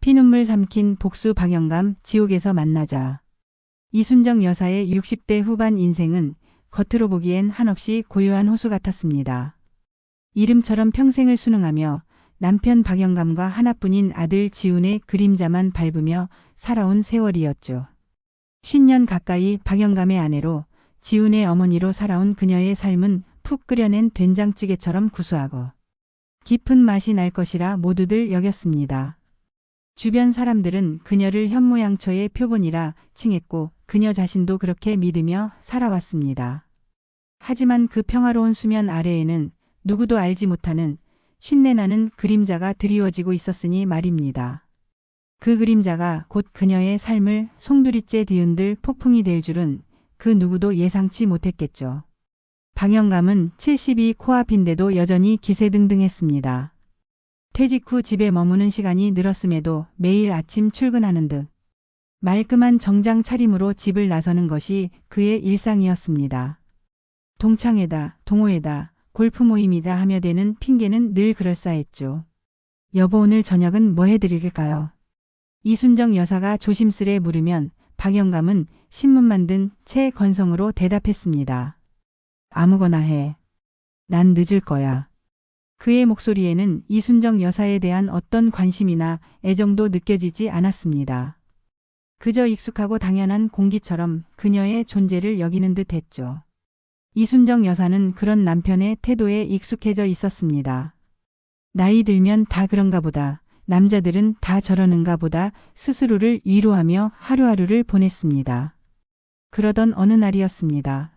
피눈물 삼킨 복수 박영감 지옥에서 만나자. 이순정 여사의 60대 후반 인생은 겉으로 보기엔 한없이 고요한 호수 같았습니다. 이름처럼 평생을 순응하며 남편 박영감과 하나뿐인 아들 지훈의 그림자만 밟으며 살아온 세월이었죠. 50년 가까이 박영감의 아내로 지훈의 어머니로 살아온 그녀의 삶은 푹 끓여낸 된장찌개처럼 구수하고 깊은 맛이 날 것이라 모두들 여겼습니다. 주변 사람들은 그녀를 현모양처의 표본이라 칭했고 그녀 자신도 그렇게 믿으며 살아왔습니다. 하지만 그 평화로운 수면 아래에는 누구도 알지 못하는 쉰내나는 그림자가 드리워지고 있었으니 말입니다. 그 그림자가 곧 그녀의 삶을 송두리째 뒤흔들 폭풍이 될 줄은 그 누구도 예상치 못했겠죠. 박영감은 72 코앞인데도 여전히 기세등등했습니다. 퇴직 후 집에 머무는 시간이 늘었음에도 매일 아침 출근하는 듯 말끔한 정장 차림으로 집을 나서는 것이 그의 일상이었습니다. 동창회다, 동호회다, 골프 모임이다 하며 대는 핑계는 늘 그럴싸했죠. 여보 오늘 저녁은 뭐 해드릴까요? 이순정 여사가 조심스레 물으면 박영감은 신문만 든 채 건성으로 대답했습니다. 아무거나 해. 난 늦을 거야. 그의 목소리에는 이순정 여사에 대한 어떤 관심이나 애정도 느껴지지 않았습니다. 그저 익숙하고 당연한 공기처럼 그녀의 존재를 여기는 듯 했죠. 이순정 여사는 그런 남편의 태도에 익숙해져 있었습니다. 나이 들면 다 그런가 보다. 남자들은 다 저러는가 보다 스스로를 위로하며 하루하루를 보냈습니다. 그러던 어느 날이었습니다.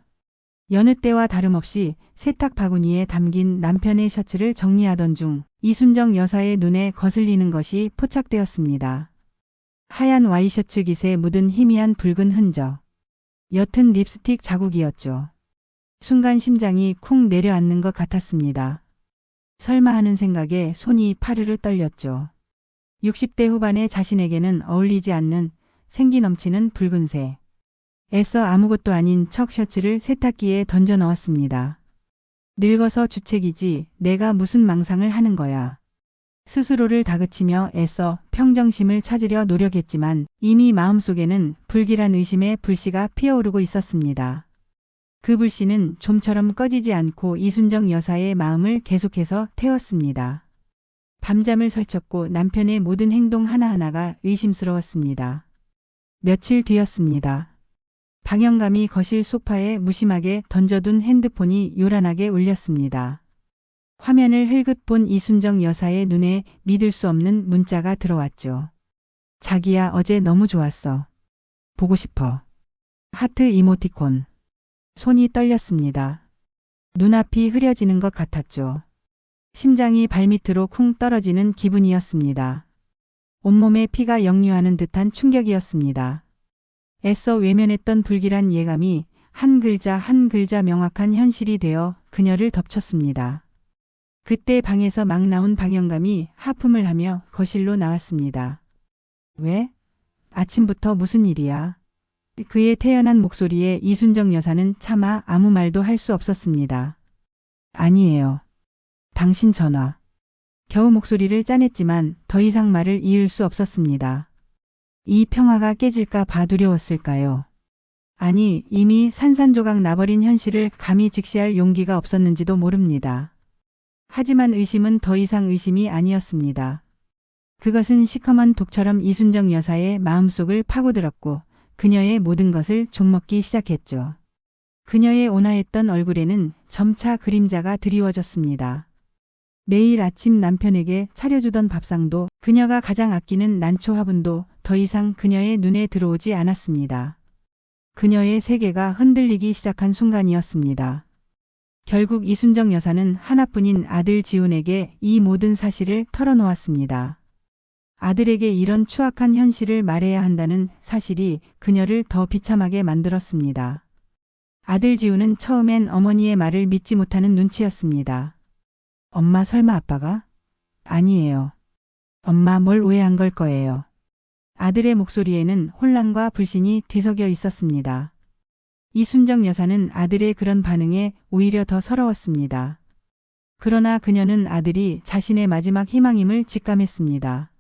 여느 때와 다름없이 세탁 바구니에 담긴 남편의 셔츠를 정리하던 중 이순정 여사의 눈에 거슬리는 것이 포착되었습니다. 하얀 와이셔츠 깃에 묻은 희미한 붉은 흔적. 옅은 립스틱 자국이었죠. 순간 심장이 쿵 내려앉는 것 같았습니다. 설마 하는 생각에 손이 파르르 떨렸죠. 60대 후반의 자신에게는 어울리지 않는 생기 넘치는 붉은색. 애써 아무것도 아닌 척 셔츠를 세탁기에 던져 넣었습니다. 늙어서 주책이지 내가 무슨 망상을 하는 거야. 스스로를 다그치며 애써 평정심을 찾으려 노력했지만 이미 마음속에는 불길한 의심의 불씨가 피어오르고 있었습니다. 그 불씨는 좀처럼 꺼지지 않고 이순정 여사의 마음을 계속해서 태웠습니다. 밤잠을 설쳤고 남편의 모든 행동 하나하나가 의심스러웠습니다. 며칠 뒤였습니다. 박영감이 거실 소파에 무심하게 던져둔 핸드폰이 요란하게 울렸습니다. 화면을 흘끗 본 이순정 여사의 눈에 믿을 수 없는 문자가 들어왔죠. 자기야 어제 너무 좋았어. 보고 싶어. 하트 이모티콘. 손이 떨렸습니다. 눈앞이 흐려지는 것 같았죠. 심장이 발밑으로 쿵 떨어지는 기분이었습니다. 온몸에 피가 역류하는 듯한 충격이었습니다. 애써 외면했던 불길한 예감이 한 글자 한 글자 명확한 현실이 되어 그녀를 덮쳤습니다. 그때 방에서 막 나온 박영감이 하품을 하며 거실로 나왔습니다. 왜? 아침부터 무슨 일이야? 그의 태연한 목소리에 이순정 여사는 차마 아무 말도 할 수 없었습니다. 아니에요. 당신 전화. 겨우 목소리를 짜냈지만 더 이상 말을 이을 수 없었습니다. 이 평화가 깨질까 봐 두려웠을까요? 아니, 이미 산산조각 나버린 현실을 감히 직시할 용기가 없었는지도 모릅니다. 하지만 의심은 더 이상 의심이 아니었습니다. 그것은 시커먼 독처럼 이순정 여사의 마음속을 파고들었고 그녀의 모든 것을 좀먹기 시작했죠. 그녀의 온화했던 얼굴에는 점차 그림자가 드리워졌습니다. 매일 아침 남편에게 차려주던 밥상도 그녀가 가장 아끼는 난초 화분도 더 이상 그녀의 눈에 들어오지 않았습니다. 그녀의 세계가 흔들리기 시작한 순간이었습니다. 결국 이순정 여사는 하나뿐인 아들 지훈에게 이 모든 사실을 털어놓았습니다. 아들에게 이런 추악한 현실을 말해야 한다는 사실이 그녀를 더 비참하게 만들었습니다. 아들 지훈은 처음엔 어머니의 말을 믿지 못하는 눈치였습니다. 엄마 설마 아빠가? 아니에요. 엄마 뭘 오해한 걸 거예요. 아들의 목소리에는 혼란과 불신이 뒤섞여 있었습니다. 이순정 여사는 아들의 그런 반응에 오히려 더 서러웠습니다. 그러나 그녀는 아들이 자신의 마지막 희망임을 직감했습니다.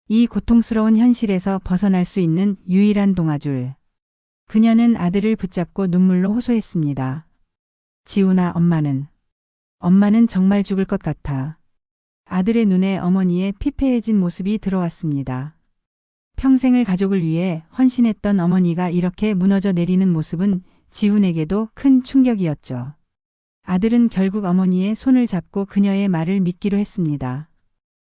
이 고통스러운 현실에서 벗어날 수 있는 유일한 동아줄. 그녀는 아들을 붙잡고 눈물로 호소했습니다. 지훈아, 엄마는 정말 죽을 것 같아. 아들의 눈에 어머니의 피폐해진 모습이 들어왔습니다. 평생을 가족을 위해 헌신했던 어머니가 이렇게 무너져 내리는 모습은 지훈에게도 큰 충격이었죠. 아들은 결국 어머니의 손을 잡고 그녀의 말을 믿기로 했습니다.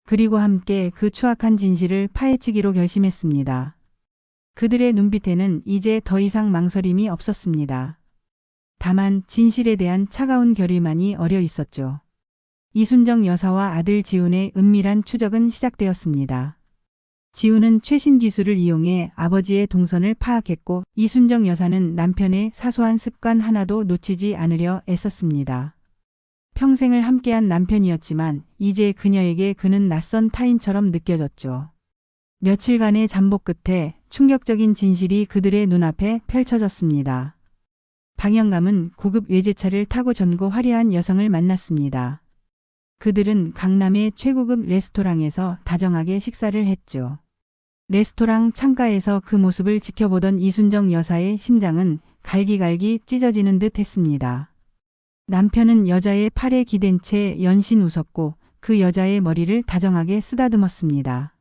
그리고 함께 그 추악한 진실을 파헤치기로 결심했습니다. 그들의 눈빛에는 이제 더 이상 망설임이 없었습니다. 다만 진실에 대한 차가운 결의만이 어려 있었죠. 이순정 여사와 아들 지훈의 은밀한 추적은 시작되었습니다. 지훈은 최신 기술을 이용해 아버지의 동선을 파악했고 이순정 여사는 남편의 사소한 습관 하나도 놓치지 않으려 애썼습니다. 평생을 함께한 남편이었지만 이제 그녀에게 그는 낯선 타인처럼 느껴졌죠. 며칠간의 잠복 끝에 충격적인 진실이 그들의 눈앞에 펼쳐졌습니다. 방영감은 고급 외제차를 타고 젊고 화려한 여성을 만났습니다. 그들은 강남의 최고급 레스토랑에서 다정하게 식사를 했죠. 레스토랑 창가에서 그 모습을 지켜보던 이순정 여사의 심장은 갈기갈기 찢어지는 듯 했습니다. 남편은 여자의 팔에 기댄 채 연신 웃었고 그 여자의 머리를 다정하게 쓰다듬었습니다.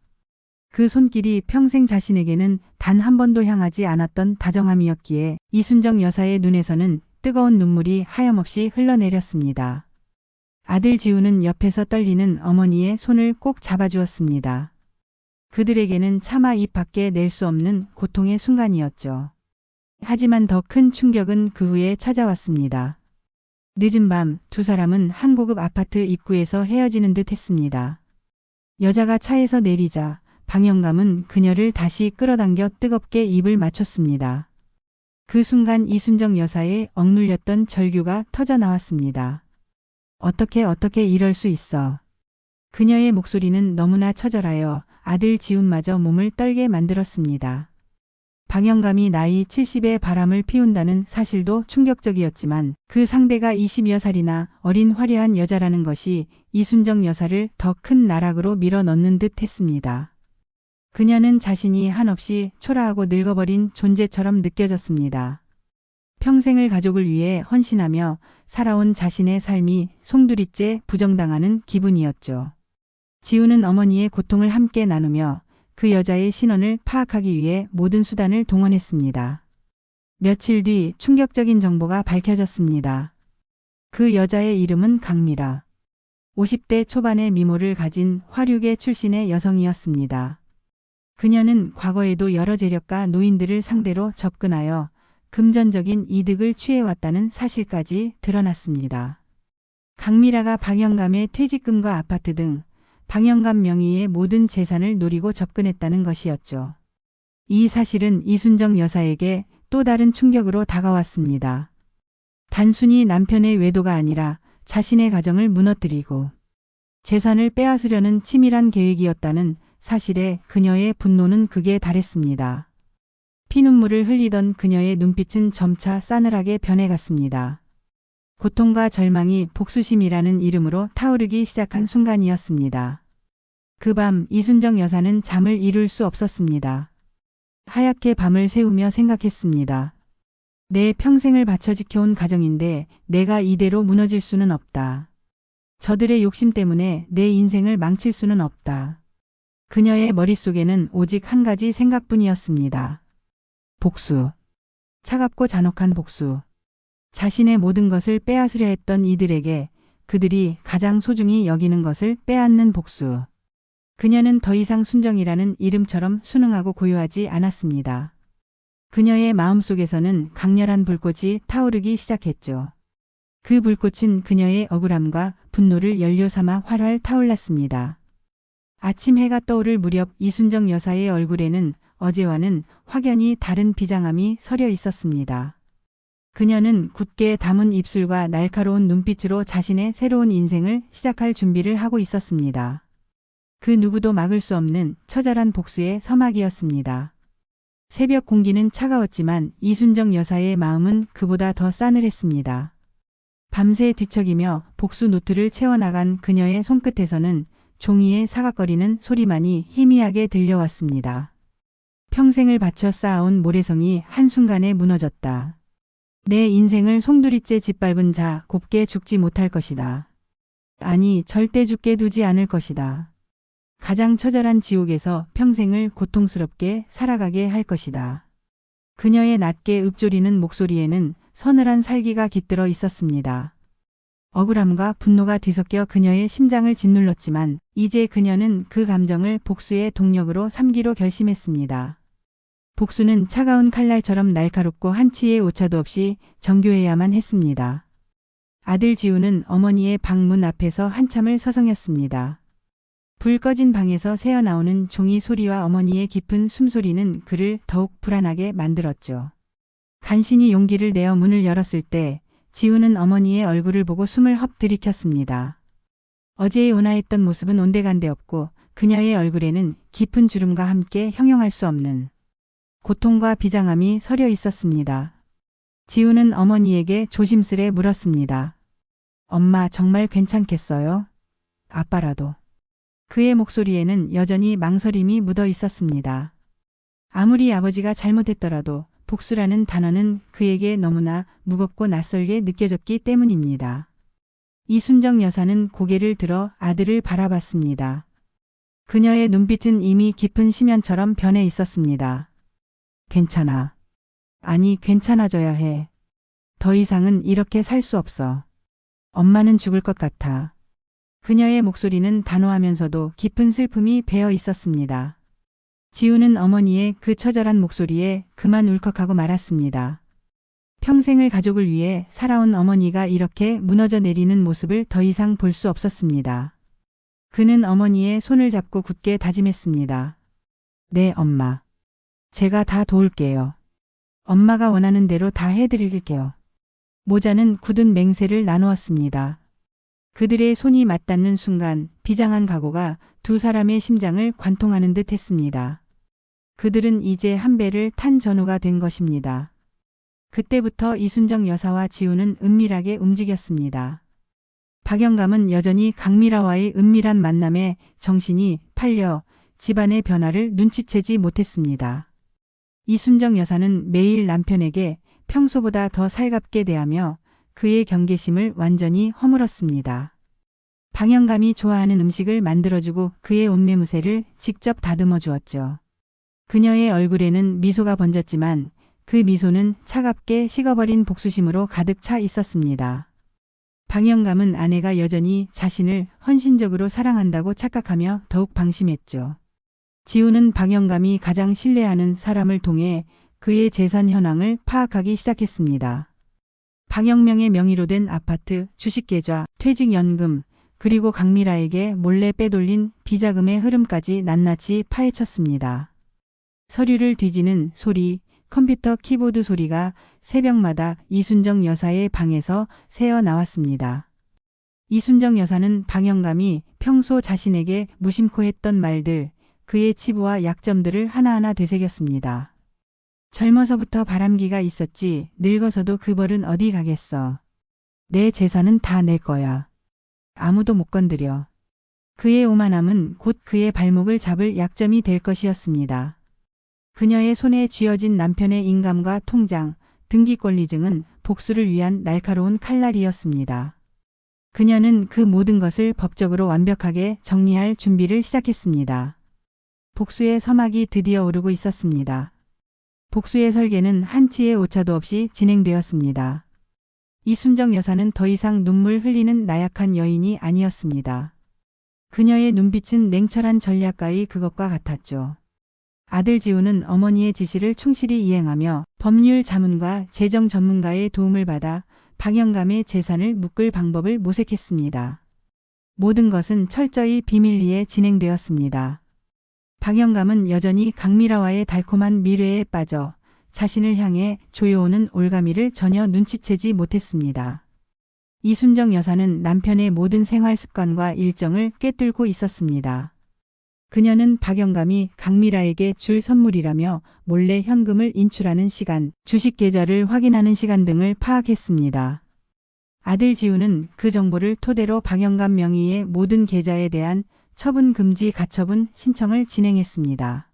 그 손길이 평생 자신에게는 단 한 번도 향하지 않았던 다정함이었기에 이순정 여사의 눈에서는 뜨거운 눈물이 하염없이 흘러내렸습니다. 아들 지훈은 옆에서 떨리는 어머니의 손을 꼭 잡아주었습니다. 그들에게는 차마 입 밖에 낼 수 없는 고통의 순간이었죠. 하지만 더 큰 충격은 그 후에 찾아왔습니다. 늦은 밤 두 사람은 한 고급 아파트 입구에서 헤어지는 듯 했습니다. 여자가 차에서 내리자 방영감은 그녀를 다시 끌어당겨 뜨겁게 입을 맞췄습니다. 그 순간 이순정 여사의 억눌렸던 절규가 터져 나왔습니다. 어떻게 이럴 수 있어. 그녀의 목소리는 너무나 처절하여 아들 지훈마저 몸을 떨게 만들었습니다. 방영감이 나이 70의 바람을 피운다는 사실도 충격적이었지만 그 상대가 20여 살이나 어린 화려한 여자라는 것이 이순정 여사를 더 큰 나락으로 밀어넣는 듯 했습니다. 그녀는 자신이 한없이 초라하고 늙어버린 존재처럼 느껴졌습니다. 평생을 가족을 위해 헌신하며 살아온 자신의 삶이 송두리째 부정당하는 기분이었죠. 지훈은 어머니의 고통을 함께 나누며 그 여자의 신원을 파악하기 위해 모든 수단을 동원했습니다. 며칠 뒤 충격적인 정보가 밝혀졌습니다. 그 여자의 이름은 강미라. 50대 초반의 미모를 가진 화류계 출신의 여성이었습니다. 그녀는 과거에도 여러 재력가 노인들을 상대로 접근하여 금전적인 이득을 취해왔다는 사실까지 드러났습니다. 강미라가 방영감의 퇴직금과 아파트 등 방영감 명의의 모든 재산을 노리고 접근했다는 것이었죠. 이 사실은 이순정 여사에게 또 다른 충격으로 다가왔습니다. 단순히 남편의 외도가 아니라 자신의 가정을 무너뜨리고 재산을 빼앗으려는 치밀한 계획이었다는 사실에 그녀의 분노는 극에 달했습니다. 피눈물을 흘리던 그녀의 눈빛은 점차 싸늘하게 변해갔습니다. 고통과 절망이 복수심이라는 이름으로 타오르기 시작한 순간이었습니다. 그 밤 이순정 여사는 잠을 이룰 수 없었습니다. 하얗게 밤을 새우며 생각했습니다. 내 평생을 바쳐 지켜온 가정인데 내가 이대로 무너질 수는 없다. 저들의 욕심 때문에 내 인생을 망칠 수는 없다. 그녀의 머릿속에는 오직 한 가지 생각뿐이었습니다. 복수. 차갑고 잔혹한 복수. 자신의 모든 것을 빼앗으려 했던 이들에게 그들이 가장 소중히 여기는 것을 빼앗는 복수. 그녀는 더 이상 순정이라는 이름처럼 순응하고 고요하지 않았습니다. 그녀의 마음속에서는 강렬한 불꽃이 타오르기 시작했죠. 그 불꽃은 그녀의 억울함과 분노를 연료 삼아 활활 타올랐습니다. 아침 해가 떠오를 무렵 이순정 여사의 얼굴에는 어제와는 확연히 다른 비장함이 서려 있었습니다. 그녀는 굳게 담은 입술과 날카로운 눈빛으로 자신의 새로운 인생을 시작할 준비를 하고 있었습니다. 그 누구도 막을 수 없는 처절한 복수의 서막이었습니다. 새벽 공기는 차가웠지만 이순정 여사의 마음은 그보다 더 싸늘했습니다. 밤새 뒤척이며 복수 노트를 채워나간 그녀의 손끝에서는 종이에 사각거리는 소리만이 희미하게 들려왔습니다. 평생을 바쳐 쌓아온 모래성이 한순간에 무너졌다. 내 인생을 송두리째 짓밟은 자 곱게 죽지 못할 것이다. 아니, 절대 죽게 두지 않을 것이다. 가장 처절한 지옥에서 평생을 고통스럽게 살아가게 할 것이다. 그녀의 낮게 읊조리는 목소리에는 서늘한 살기가 깃들어 있었습니다. 억울함과 분노가 뒤섞여 그녀의 심장을 짓눌렀지만 이제 그녀는 그 감정을 복수의 동력으로 삼기로 결심했습니다. 복수는 차가운 칼날처럼 날카롭고 한치의 오차도 없이 정교해야만 했습니다. 아들 지우는 어머니의 방문 앞에서 한참을 서성였습니다. 불 꺼진 방에서 새어나오는 종이 소리와 어머니의 깊은 숨소리는 그를 더욱 불안하게 만들었죠. 간신히 용기를 내어 문을 열었을 때 지우는 어머니의 얼굴을 보고 숨을 헙 들이켰습니다. 어제의 온화했던 모습은 온데간데 없고 그녀의 얼굴에는 깊은 주름과 함께 형용할 수 없는 고통과 비장함이 서려 있었습니다. 지우는 어머니에게 조심스레 물었습니다. 엄마 정말 괜찮겠어요? 아빠라도. 그의 목소리에는 여전히 망설임이 묻어 있었습니다. 아무리 아버지가 잘못했더라도 복수라는 단어는 그에게 너무나 무겁고 낯설게 느껴졌기 때문입니다. 이순정 여사는 고개를 들어 아들을 바라봤습니다. 그녀의 눈빛은 이미 깊은 심연처럼 변해 있었습니다. 괜찮아. 아니, 괜찮아져야 해. 더 이상은 이렇게 살 수 없어. 엄마는 죽을 것 같아. 그녀의 목소리는 단호하면서도 깊은 슬픔이 배어 있었습니다. 지우는 어머니의 그 처절한 목소리에 그만 울컥하고 말았습니다. 평생을 가족을 위해 살아온 어머니가 이렇게 무너져 내리는 모습을 더 이상 볼 수 없었습니다. 그는 어머니의 손을 잡고 굳게 다짐했습니다. 네, 엄마. 제가 다 도울게요. 엄마가 원하는 대로 다 해드릴게요. 모자는 굳은 맹세를 나누었습니다. 그들의 손이 맞닿는 순간 비장한 각오가 두 사람의 심장을 관통하는 듯 했습니다. 그들은 이제 한 배를 탄 전우가 된 것입니다. 그때부터 이순정 여사와 지우는 은밀하게 움직였습니다. 박영감은 여전히 강미라와의 은밀한 만남에 정신이 팔려 집안의 변화를 눈치채지 못했습니다. 이순정 여사는 매일 남편에게 평소보다 더 살갑게 대하며 그의 경계심을 완전히 허물었습니다. 박영감이 좋아하는 음식을 만들어주고 그의 옷매무새를 직접 다듬어 주었죠. 그녀의 얼굴에는 미소가 번졌지만 그 미소는 차갑게 식어버린 복수심으로 가득 차 있었습니다. 박영감은 아내가 여전히 자신을 헌신적으로 사랑한다고 착각하며 더욱 방심했죠. 지우는 박영감이 가장 신뢰하는 사람을 통해 그의 재산 현황을 파악하기 시작했습니다. 박영명의 명의로 된 아파트, 주식계좌, 퇴직연금, 그리고 강미라에게 몰래 빼돌린 비자금의 흐름까지 낱낱이 파헤쳤습니다. 서류를 뒤지는 소리, 컴퓨터 키보드 소리가 새벽마다 이순정 여사의 방에서 새어 나왔습니다. 이순정 여사는 박영감이 평소 자신에게 무심코 했던 말들, 그의 치부와 약점들을 하나하나 되새겼습니다. 젊어서부터 바람기가 있었지 늙어서도 그 벌은 어디 가겠어. 내 재산은 다 내 거야. 아무도 못 건드려. 그의 오만함은 곧 그의 발목을 잡을 약점이 될 것이었습니다. 그녀의 손에 쥐어진 남편의 인감과 통장, 등기권리증은 복수를 위한 날카로운 칼날이었습니다. 그녀는 그 모든 것을 법적으로 완벽하게 정리할 준비를 시작했습니다. 복수의 서막이 드디어 오르고 있었습니다. 복수의 설계는 한치의 오차도 없이 진행되었습니다. 이순정 여사는 더 이상 눈물 흘리는 나약한 여인이 아니었습니다. 그녀의 눈빛은 냉철한 전략가의 그것과 같았죠. 아들 지우는 어머니의 지시를 충실히 이행하며 법률 자문과 재정 전문가의 도움을 받아 박영감의 재산을 묶을 방법을 모색했습니다. 모든 것은 철저히 비밀리에 진행되었습니다. 박영감은 여전히 강미라와의 달콤한 미래에 빠져 자신을 향해 조여오는 올가미를 전혀 눈치채지 못했습니다. 이순정 여사는 남편의 모든 생활 습관과 일정을 꿰뚫고 있었습니다. 그녀는 박영감이 강미라에게 줄 선물이라며 몰래 현금을 인출하는 시간, 주식 계좌를 확인하는 시간 등을 파악했습니다. 아들 지우는 그 정보를 토대로 박영감 명의의 모든 계좌에 대한 처분 금지 가처분 신청을 진행했습니다.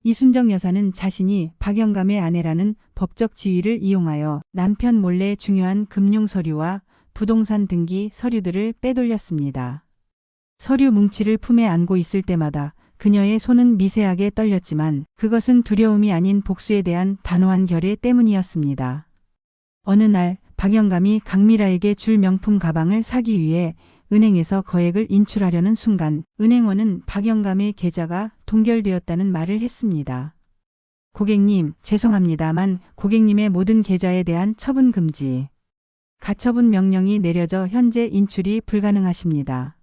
이순정 여사는 자신이 박영감의 아내라는 법적 지위를 이용하여 남편 몰래 중요한 금융 서류와 부동산 등기 서류들을 빼돌렸습니다. 서류 뭉치를 품에 안고 있을 때마다 그녀의 손은 미세하게 떨렸지만 그것은 두려움이 아닌 복수에 대한 단호한 결의 때문이었습니다. 어느 날 박영감이 강미라에게 줄 명품 가방을 사기 위해 은행에서 거액을 인출하려는 순간 은행원은 박영감의 계좌가 동결되었다는 말을 했습니다. 고객님, 죄송합니다만 고객님의 모든 계좌에 대한 처분 금지, 가처분 명령이 내려져 현재 인출이 불가능하십니다.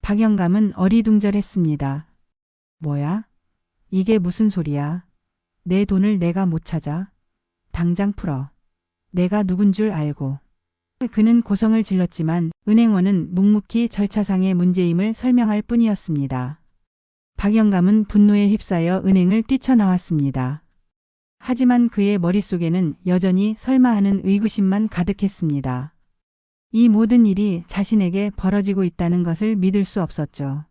박영감은 어리둥절했습니다. 뭐야? 이게 무슨 소리야? 내 돈을 내가 못 찾아? 당장 풀어. 내가 누군 줄 알고. 그는 고성을 질렀지만 은행원은 묵묵히 절차상의 문제임을 설명할 뿐이었습니다. 박영감은 분노에 휩싸여 은행을 뛰쳐나왔습니다. 하지만 그의 머릿속에는 여전히 설마하는 의구심만 가득했습니다. 이 모든 일이 자신에게 벌어지고 있다는 것을 믿을 수 없었죠.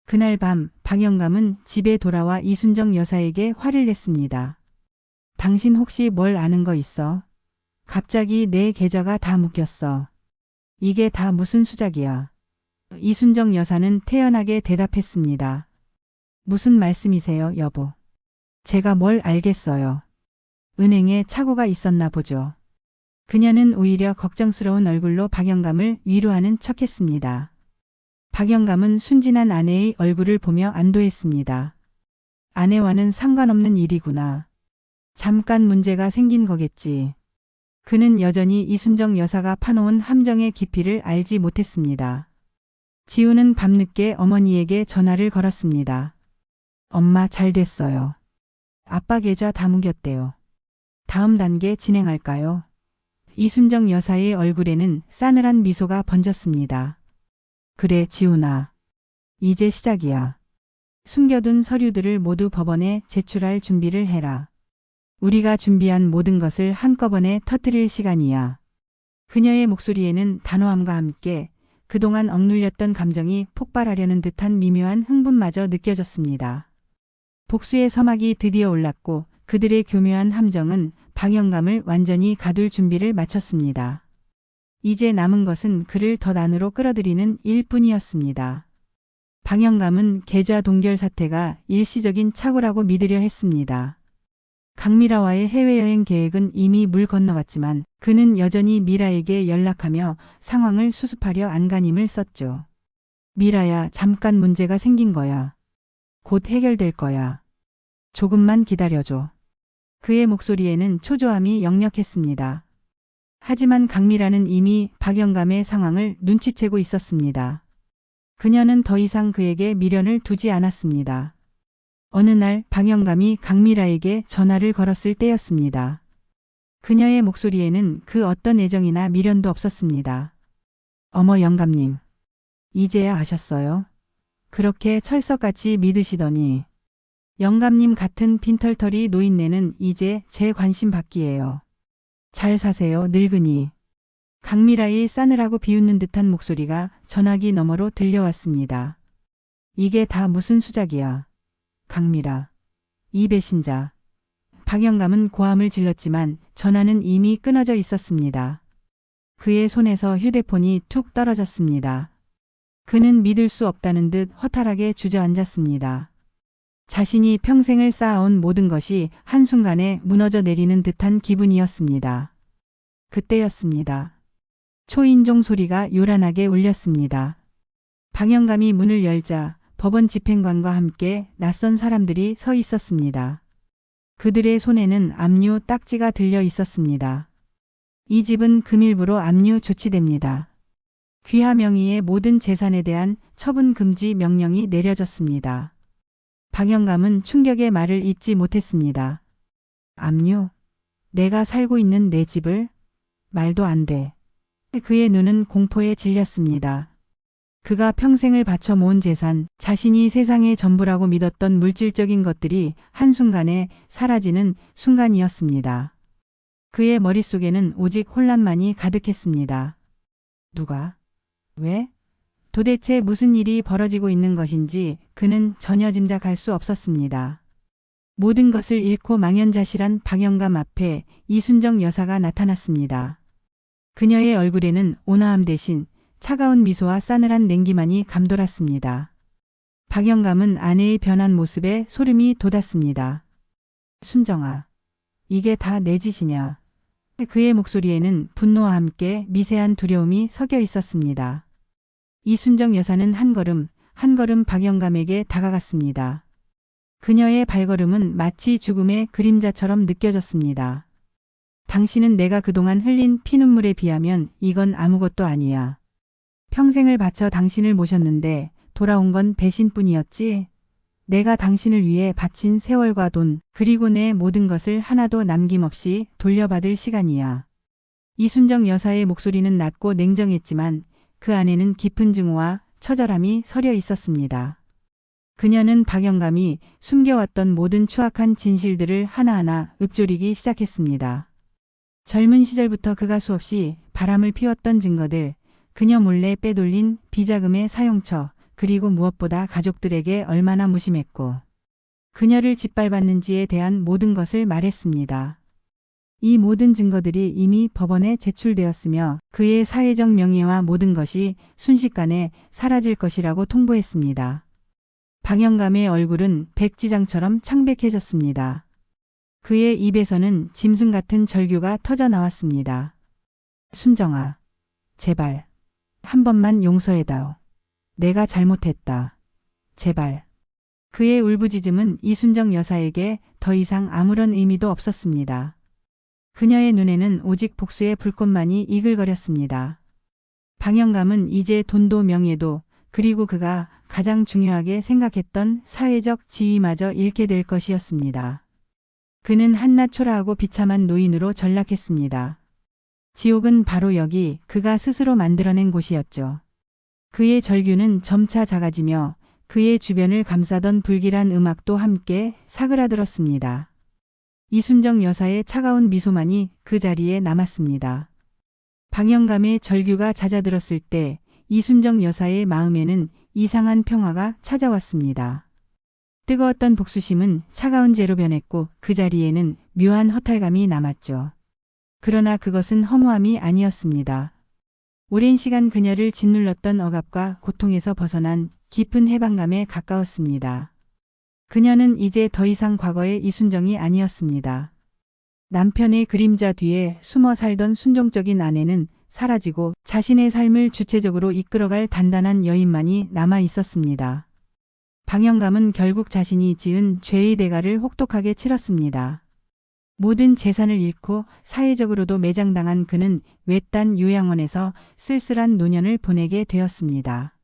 그날 밤 박영감은 집에 돌아와 이순정 여사에게 화를 냈습니다. 당신 혹시 뭘 아는 거 있어? 갑자기 내 계좌가 다 묶였어. 이게 다 무슨 수작이야? 이순정 여사는 태연하게 대답했습니다. 무슨 말씀이세요, 여보? 제가 뭘 알겠어요. 은행에 착오가 있었나 보죠. 그녀는 오히려 걱정스러운 얼굴로 박영감을 위로하는 척했습니다. 박영감은 순진한 아내의 얼굴을 보며 안도했습니다. 아내와는 상관없는 일이구나. 잠깐 문제가 생긴 거겠지. 그는 여전히 이순정 여사가 파놓은 함정의 깊이를 알지 못했습니다. 지우는 밤늦게 어머니에게 전화를 걸었습니다. 엄마, 잘 됐어요. 아빠 계좌 다 뭉겼대요. 다음 단계 진행할까요? 이순정 여사의 얼굴에는 싸늘한 미소가 번졌습니다. 그래, 지훈아. 이제 시작이야. 숨겨둔 서류들을 모두 법원에 제출할 준비를 해라. 우리가 준비한 모든 것을 한꺼번에 터뜨릴 시간이야. 그녀의 목소리에는 단호함과 함께 그동안 억눌렸던 감정이 폭발하려는 듯한 미묘한 흥분마저 느껴졌습니다. 복수의 서막이 드디어 올랐고 그들의 교묘한 함정은 박영감을 완전히 가둘 준비를 마쳤습니다. 이제 남은 것은 그를 더 안으로 끌어들이는 일뿐이었습니다. 박영감은 계좌 동결 사태가 일시적인 착오라고 믿으려 했습니다. 강미라와의 해외여행 계획은 이미 물 건너갔지만 그는 여전히 미라에게 연락하며 상황을 수습하려 안간힘을 썼죠. 미라야, 잠깐 문제가 생긴 거야. 곧 해결될 거야. 조금만 기다려줘. 그의 목소리에는 초조함이 역력했습니다. 하지만 강미라는 이미 박영감의 상황을 눈치채고 있었습니다. 그녀는 더 이상 그에게 미련을 두지 않았습니다. 어느 날 박영감이 강미라에게 전화를 걸었을 때였습니다. 그녀의 목소리에는 그 어떤 애정이나 미련도 없었습니다. 어머, 영감님. 이제야 아셨어요? 그렇게 철석같이 믿으시더니. 영감님 같은 빈털터리 노인네는 이제 제 관심 받기예요. 잘 사세요, 늙은이. 강미라의 싸늘하고 비웃는 듯한 목소리가 전화기 너머로 들려왔습니다. 이게 다 무슨 수작이야. 강미라. 이 배신자. 박영감은 고함을 질렀지만 전화는 이미 끊어져 있었습니다. 그의 손에서 휴대폰이 툭 떨어졌습니다. 그는 믿을 수 없다는 듯 허탈하게 주저앉았습니다. 자신이 평생을 쌓아온 모든 것이 한순간에 무너져 내리는 듯한 기분이었습니다. 그때였습니다. 초인종 소리가 요란하게 울렸습니다. 박영감이 문을 열자 법원 집행관과 함께 낯선 사람들이 서 있었습니다. 그들의 손에는 압류 딱지가 들려 있었습니다. 이 집은 금일부로 압류 조치됩니다. 귀하 명의의 모든 재산에 대한 처분 금지 명령이 내려졌습니다. 박영감은 충격의 말을 잇지 못했습니다. 압류? 내가 살고 있는 내 집을? 말도 안 돼. 그의 눈은 공포에 질렸습니다. 그가 평생을 바쳐 모은 재산, 자신이 세상의 전부라고 믿었던 물질적인 것들이 한순간에 사라지는 순간이었습니다. 그의 머릿속에는 오직 혼란만이 가득했습니다. 누가? 왜? 도대체 무슨 일이 벌어지고 있는 것인지 그는 전혀 짐작할 수 없었습니다. 모든 것을 잃고 망연자실한 박영감 앞에 이순정 여사가 나타났습니다. 그녀의 얼굴에는 온화함 대신 차가운 미소와 싸늘한 냉기만이 감돌았습니다. 박영감은 아내의 변한 모습에 소름이 돋았습니다. 순정아, 이게 다 내 짓이냐? 그의 목소리에는 분노와 함께 미세한 두려움이 섞여 있었습니다. 이순정 여사는 한 걸음 박영감에게 다가갔습니다. 그녀의 발걸음은 마치 죽음의 그림자처럼 느껴졌습니다. 당신은 내가 그동안 흘린 피눈물에 비하면 이건 아무것도 아니야. 평생을 바쳐 당신을 모셨는데 돌아온 건 배신뿐이었지. 내가 당신을 위해 바친 세월과 돈, 그리고 내 모든 것을 하나도 남김없이 돌려받을 시간이야. 이순정 여사의 목소리는 낮고 냉정했지만 그 안에는 깊은 증오와 처절함이 서려 있었습니다. 그녀는 박영감이 숨겨왔던 모든 추악한 진실들을 하나하나 읊조리기 시작했습니다. 젊은 시절부터 그가 수없이 바람을 피웠던 증거들, 그녀 몰래 빼돌린 비자금의 사용처, 그리고 무엇보다 가족들에게 얼마나 무심했고 그녀를 짓밟았는지에 대한 모든 것을 말했습니다. 이 모든 증거들이 이미 법원에 제출되었으며 그의 사회적 명예와 모든 것이 순식간에 사라질 것이라고 통보했습니다. 박영감의 얼굴은 백지장처럼 창백해졌습니다. 그의 입에서는 짐승 같은 절규가 터져 나왔습니다. 순정아, 제발 한 번만 용서해다오. 내가 잘못했다. 제발. 그의 울부짖음은 이순정 여사에게 더 이상 아무런 의미도 없었습니다. 그녀의 눈에는 오직 복수의 불꽃만이 이글거렸습니다. 박영감은 이제 돈도 명예도 그리고 그가 가장 중요하게 생각했던 사회적 지위마저 잃게 될 것이었습니다. 그는 한낱 초라하고 비참한 노인으로 전락했습니다. 지옥은 바로 여기 그가 스스로 만들어낸 곳이었죠. 그의 절규는 점차 작아지며 그의 주변을 감싸던 불길한 음악도 함께 사그라들었습니다. 이순정 여사의 차가운 미소만이 그 자리에 남았습니다. 박영감의 절규가 잦아들었을 때 이순정 여사의 마음에는 이상한 평화가 찾아왔습니다. 뜨거웠던 복수심은 차가운 재로 변했고 그 자리에는 묘한 허탈감이 남았죠. 그러나 그것은 허무함이 아니었습니다. 오랜 시간 그녀를 짓눌렀던 억압과 고통에서 벗어난 깊은 해방감에 가까웠습니다. 그녀는 이제 더 이상 과거의 이순정이 아니었습니다. 남편의 그림자 뒤에 숨어 살던 순종적인 아내는 사라지고 자신의 삶을 주체적으로 이끌어갈 단단한 여인만이 남아 있었습니다. 박영감은 결국 자신이 지은 죄의 대가를 혹독하게 치렀습니다. 모든 재산을 잃고 사회적으로도 매장당한 그는 외딴 요양원에서 쓸쓸한 노년을 보내게 되었습니다.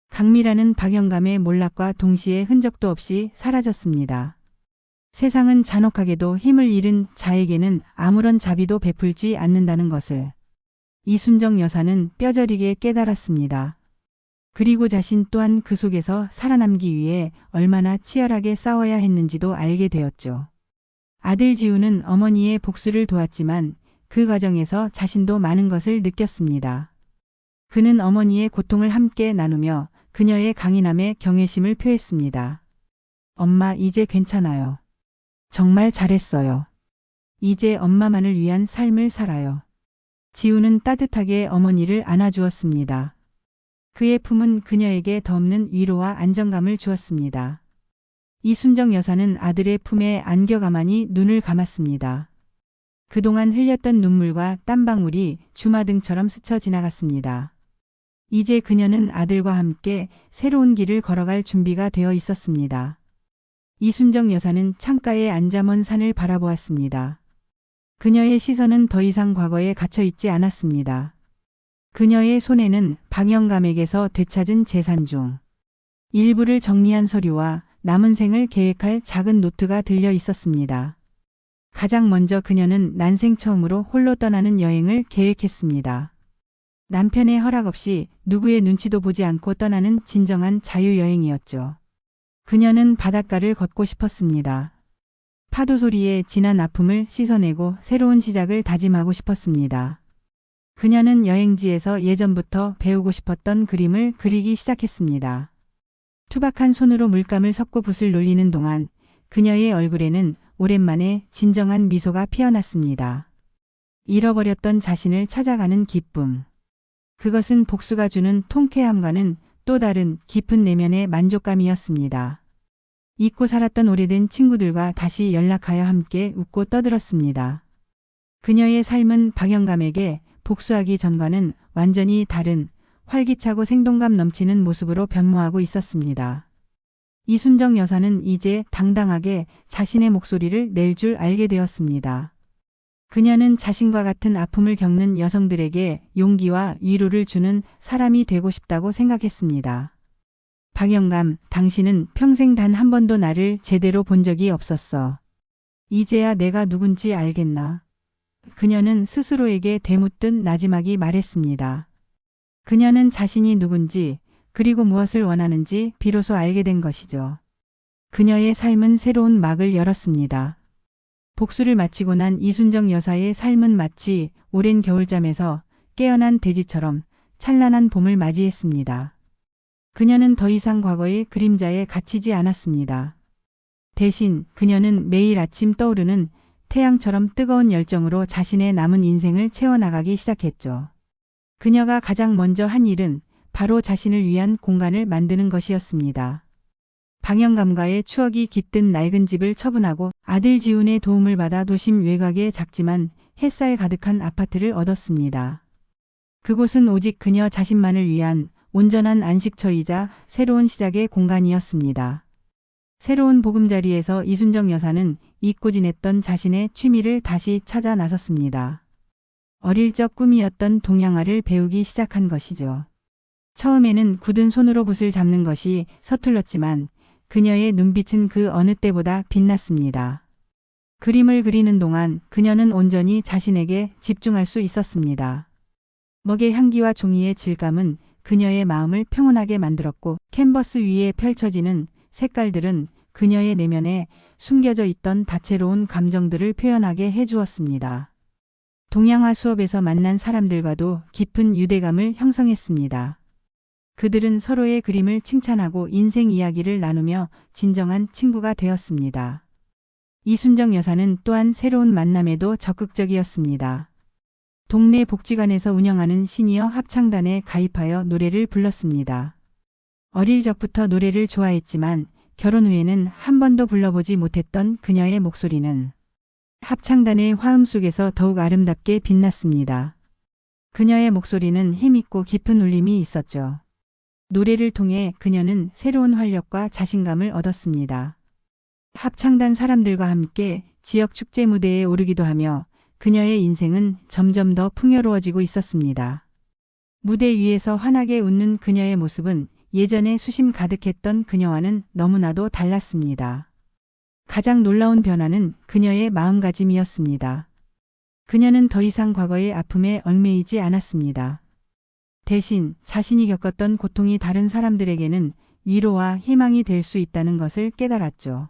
강미라는 박영감의 몰락과 동시에 흔적도 없이 사라졌습니다. 세상은 잔혹하게도 힘을 잃은 자에게는 아무런 자비도 베풀지 않는다는 것을 이순정 여사는 뼈저리게 깨달았습니다. 그리고 자신 또한 그 속에서 살아남기 위해 얼마나 치열하게 싸워야 했는지도 알게 되었죠. 아들 지우는 어머니의 복수를 도왔지만 그 과정에서 자신도 많은 것을 느꼈습니다. 그는 어머니의 고통을 함께 나누며 그녀의 강인함에 경외심을 표했습니다. 엄마, 이제 괜찮아요. 정말 잘했어요. 이제 엄마만을 위한 삶을 살아요. 지우는 따뜻하게 어머니를 안아주었습니다. 그의 품은 그녀에게 더 없는 위로와 안정감을 주었습니다. 이순정 여사는 아들의 품에 안겨 가만히 눈을 감았습니다. 그동안 흘렸던 눈물과 땀방울이 주마등처럼 스쳐 지나갔습니다. 이제 그녀는 아들과 함께 새로운 길을 걸어갈 준비가 되어 있었습니다. 이순정 여사는 창가에 앉아 먼 산을 바라보았습니다. 그녀의 시선은 더 이상 과거에 갇혀 있지 않았습니다. 그녀의 손에는 박영감에게서 되찾은 재산 중 일부를 정리한 서류와 남은 생을 계획할 작은 노트가 들려 있었습니다. 가장 먼저 그녀는 난생 처음으로 홀로 떠나는 여행을 계획했습니다. 남편의 허락 없이 누구의 눈치도 보지 않고 떠나는 진정한 자유여행이었죠. 그녀는 바닷가를 걷고 싶었습니다. 파도 소리에 진한 아픔을 씻어내고 새로운 시작을 다짐하고 싶었습니다. 그녀는 여행지에서 예전부터 배우고 싶었던 그림을 그리기 시작했습니다. 투박한 손으로 물감을 섞고 붓을 놀리는 동안 그녀의 얼굴에는 오랜만에 진정한 미소가 피어났습니다. 잃어버렸던 자신을 찾아가는 기쁨. 그것은 복수가 주는 통쾌함과는 또 다른 깊은 내면의 만족감이었습니다. 잊고 살았던 오래된 친구들과 다시 연락하여 함께 웃고 떠들었습니다. 그녀의 삶은 박영감에게 복수하기 전과는 완전히 다른 활기차고 생동감 넘치는 모습으로 변모하고 있었습니다. 이순정 여사는 이제 당당하게 자신의 목소리를 낼 줄 알게 되었습니다. 그녀는 자신과 같은 아픔을 겪는 여성들에게 용기와 위로를 주는 사람이 되고 싶다고 생각했습니다. 박영감, 당신은 평생 단 한 번도 나를 제대로 본 적이 없었어. 이제야 내가 누군지 알겠나? 그녀는 스스로에게 되묻듯 나지막이 말했습니다. 그녀는 자신이 누군지 그리고 무엇을 원하는지 비로소 알게 된 것이죠. 그녀의 삶은 새로운 막을 열었습니다. 복수를 마치고 난 이순정 여사의 삶은 마치 오랜 겨울잠에서 깨어난 돼지처럼 찬란한 봄을 맞이했습니다. 그녀는 더 이상 과거의 그림자에 갇히지 않았습니다. 대신 그녀는 매일 아침 떠오르는 태양처럼 뜨거운 열정으로 자신의 남은 인생을 채워나가기 시작했죠. 그녀가 가장 먼저 한 일은 바로 자신을 위한 공간을 만드는 것이었습니다. 박영감과의 추억이 깃든 낡은 집을 처분하고 아들 지훈의 도움을 받아 도심 외곽의 작지만 햇살 가득한 아파트를 얻었습니다. 그곳은 오직 그녀 자신만을 위한 온전한 안식처이자 새로운 시작의 공간이었습니다. 새로운 보금자리에서 이순정 여사는 잊고 지냈던 자신의 취미를 다시 찾아 나섰습니다. 어릴 적 꿈이었던 동양화를 배우기 시작한 것이죠. 처음에는 굳은 손으로 붓을 잡는 것이 서툴렀지만 그녀의 눈빛은 그 어느 때보다 빛났습니다. 그림을 그리는 동안 그녀는 온전히 자신에게 집중할 수 있었습니다. 먹의 향기와 종이의 질감은 그녀의 마음을 평온하게 만들었고 캔버스 위에 펼쳐지는 색깔들은 그녀의 내면에 숨겨져 있던 다채로운 감정들을 표현하게 해주었습니다. 동양화 수업에서 만난 사람들과도 깊은 유대감을 형성했습니다. 그들은 서로의 그림을 칭찬하고 인생 이야기를 나누며 진정한 친구가 되었습니다. 이순정 여사는 또한 새로운 만남에도 적극적이었습니다. 동네 복지관에서 운영하는 시니어 합창단에 가입하여 노래를 불렀습니다. 어릴 적부터 노래를 좋아했지만 결혼 후에는 한 번도 불러보지 못했던 그녀의 목소리는 합창단의 화음 속에서 더욱 아름답게 빛났습니다. 그녀의 목소리는 힘있고 깊은 울림이 있었죠. 노래를 통해 그녀는 새로운 활력과 자신감을 얻었습니다. 합창단 사람들과 함께 지역 축제 무대에 오르기도 하며 그녀의 인생은 점점 더 풍요로워지고 있었습니다. 무대 위에서 환하게 웃는 그녀의 모습은 예전에 수심 가득했던 그녀와는 너무나도 달랐습니다. 가장 놀라운 변화는 그녀의 마음가짐이었습니다. 그녀는 더 이상 과거의 아픔에 얽매이지 않았습니다. 대신 자신이 겪었던 고통이 다른 사람들에게는 위로와 희망이 될 수 있다는 것을 깨달았죠.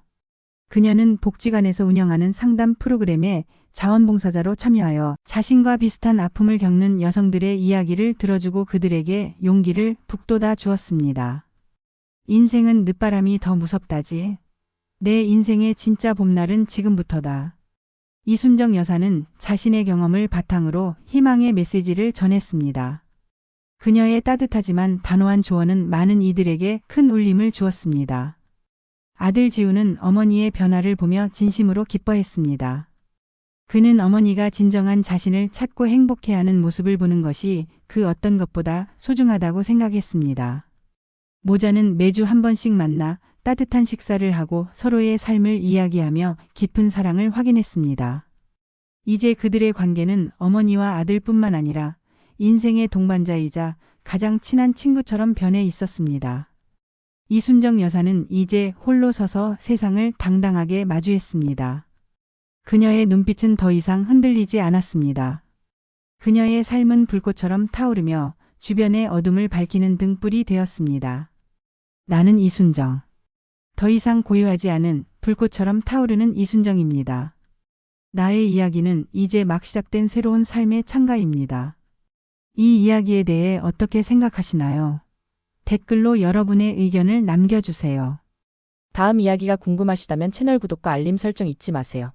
그녀는 복지관에서 운영하는 상담 프로그램에 자원봉사자로 참여하여 자신과 비슷한 아픔을 겪는 여성들의 이야기를 들어주고 그들에게 용기를 북돋아 주었습니다. 인생은 늦바람이 더 무섭다지. 내 인생의 진짜 봄날은 지금부터다. 이순정 여사는 자신의 경험을 바탕으로 희망의 메시지를 전했습니다. 그녀의 따뜻하지만 단호한 조언은 많은 이들에게 큰 울림을 주었습니다. 아들 지훈은 어머니의 변화를 보며 진심으로 기뻐했습니다. 그는 어머니가 진정한 자신을 찾고 행복해하는 모습을 보는 것이 그 어떤 것보다 소중하다고 생각했습니다. 모자는 매주 한 번씩 만나 따뜻한 식사를 하고 서로의 삶을 이야기하며 깊은 사랑을 확인했습니다. 이제 그들의 관계는 어머니와 아들뿐만 아니라 인생의 동반자이자 가장 친한 친구처럼 변해 있었습니다. 이순정 여사는 이제 홀로 서서 세상을 당당하게 마주했습니다. 그녀의 눈빛은 더 이상 흔들리지 않았습니다. 그녀의 삶은 불꽃처럼 타오르며 주변의 어둠을 밝히는 등불이 되었습니다. 나는 이순정. 더 이상 고요하지 않은 불꽃처럼 타오르는 이순정입니다. 나의 이야기는 이제 막 시작된 새로운 삶의 창가입니다. 이 이야기에 대해 어떻게 생각하시나요? 댓글로 여러분의 의견을 남겨주세요. 다음 이야기가 궁금하시다면 채널 구독과 알림 설정 잊지 마세요.